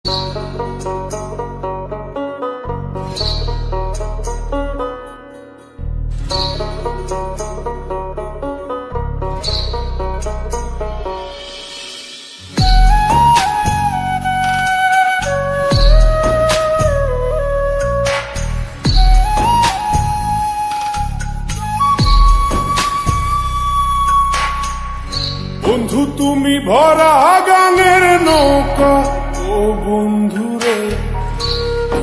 বন্ধু তুমি ভরা গাঙের নৌকা, ও বন্ধুরে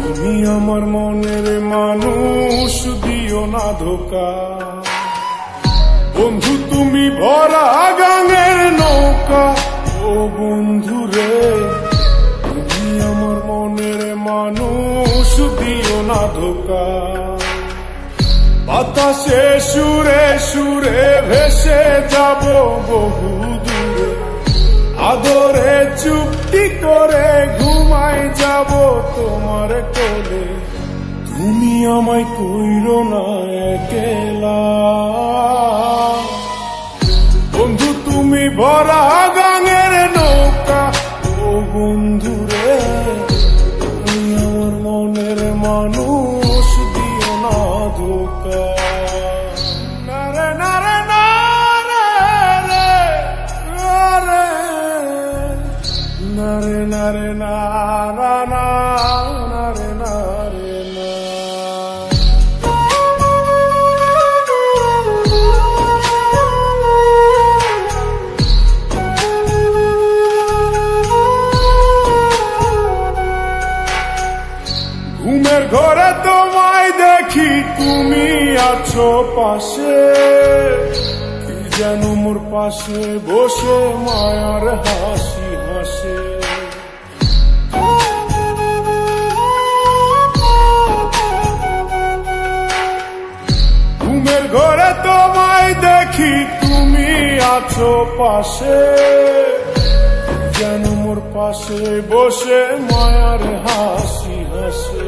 তুমি আমার মনের মানুষ, দিও না ধোকা। বন্ধু তুমি ভরা গাঙের নৌকা, ও বন্ধুরে তুমি আমার মনের মানুষ, দিও না ধোকা। বাতাসে সুরে সুরে ভেসে যাব বহু দূরে, আদরে চুপটি করে ঘুমাই যাব তোমার কোলে। তুমি আমায় কইরো না একলা, বন্ধু তুমি ভরা গাঙের নৌকা, ও বন্ধুরে তুমি আমার মনের মানুষ, দিও না ধোকা। নারে নারে নারে নারে নারা নারে নারে না। ঘুমের ঘরে তোমায় দেখি, তুমি আছো পাশে, কি যেন মোর পাশে বসে মায়ার হাসি হাসে। ঘুমের ঘরে তোমায় দেখি, তুমি আছো পাশে, যেন মোর পাশে বসে মায়ার হাসি হাসে।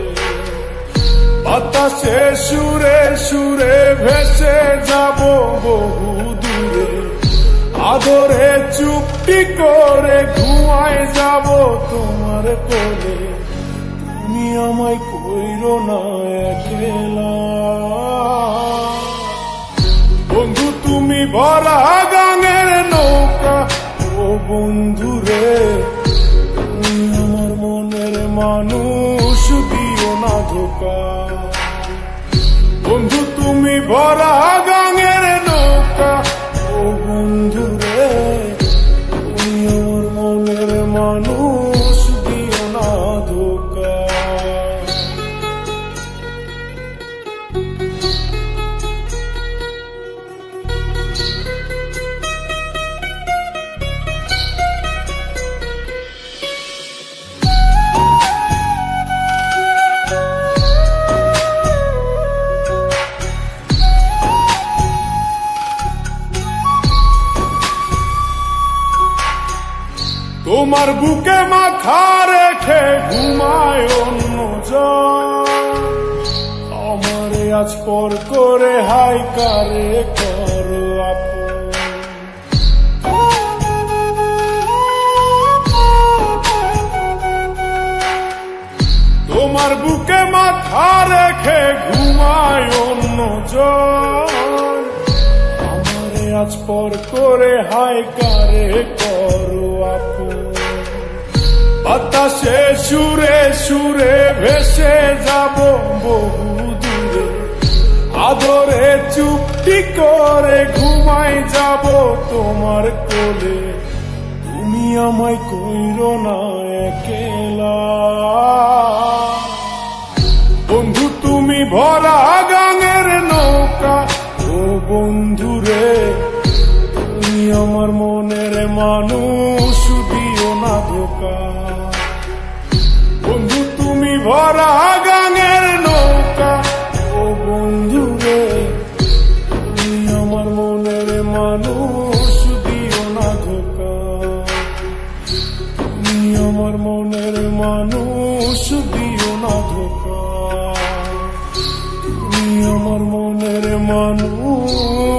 বাতাসে সুরে সুরে ভেসে যাব বহু দূরে, আদরে চুপটি করে ঘুমায় যাব তোমার কোলে। তুমি আমায় কইরো না একলা, বন্ধু তুমি ভরা গাঙের নৌকা, ও বন্ধুরে তুমি আমার মনের মানুষ, দিও না ধোকা। বন্ধু তুমি ভরা গাঙের নৌকা, ও বন্ধুরে তুমি আমার মনের মানুষ, দিও না ধোকা। তোমার বুকে মাথা রেখে ঘুমায় অন্যজন, আমারে আজ পর করে হাই কারে করো আপন। তোমার বুকে মাথা রেখে ঘুমায় অন্যজন, আমারে আজ পর করে হাই কারে করো আপন। বাতাসে সুরে সুরে ভেসে যাব বহু দূরে, আদরে চুপটি করে ঘুমাই যাব তোমার কোলে। তুমি আমায় কইরো না একলা, বন্ধু তুমি ভরা গাঙের নৌকা, ও বন্ধুরে তুমি আমার মনের মানুষ, দিও না ধোকা। বন্ধু তুমি ভরা গাঙের নৌকা, ও বন্ধুরে তুমি আমার মনের মানুষ, দিও না ধোকা। তুমি আমার মনের মানুষ, দিও না ধোকা। তুমি আমার মনের মানুষ।